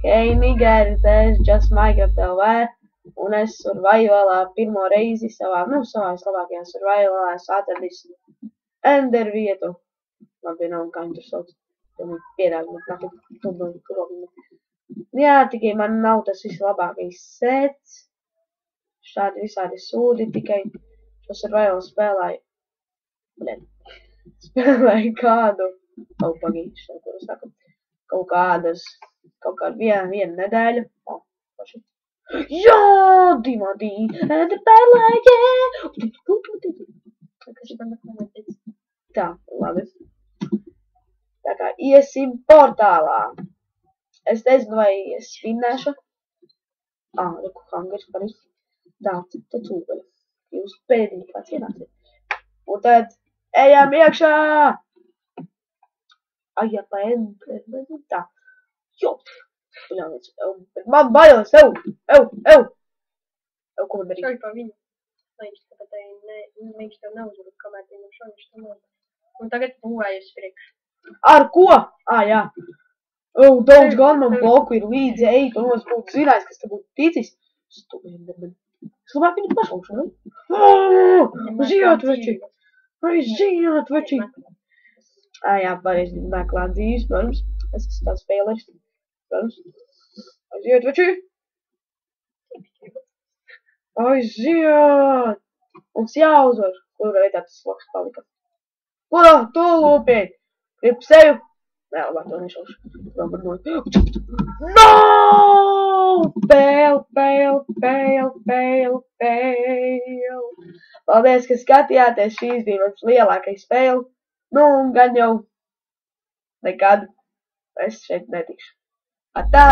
Hei, Niger, there's just Minecraft LV, un es survivalā pirmo reizi savā labākajā survivalā esmu atradis Ender vietu. Labi, nav kā viņu tur sauc. Pierādi, bet nāk, jā, tikai man nav tas vislabākais sets. Šādi visādi sūdi, tikai šo survival spēlēju. Spēlēju kādu, kaut kādu vienu nedēļu. Jā, Dimadi, Ender Pēlēģē! Tā, labi. Tā kā iesim portālā. Es nezinu, vai es spinnēšu. Reku hangers par visu. Tā, tad cūgaļa. Jūs pēdīgi kāds ienāciet. Un tad ejam iekšā! Jā, pa Ender, tā. Jo! Man bailes, ev, ko man darīt? Šauj pa viņu. Lai viņš tev neuzvar, kamēr viņam šauj, viņš tev neuzvar. Un tagad būvējas priekš. Ar ko? Jā. Daudz gan man bloku ir līdzi, tu nos būtu zinājis, kas te būtu ticis. Stupidi. Es labāk viņu pašaukšu, ne? Žijāt, veči! Jā, pareizi, meklēt dzīves, protams. Es esmu tāds faileris. Protams. Aiziet, veči! Aiziet! Mums jāuzvar. Kurā veidā tas sloks palika? Kurā? Tu lūpīt! Grib seju? Nē, labāk to nešaušu. No! Fail! Paldies, ka skatījāties. Šīs bija mans lielākais fail. Nu, un gan jau nekad es šeit netikšu. Atā!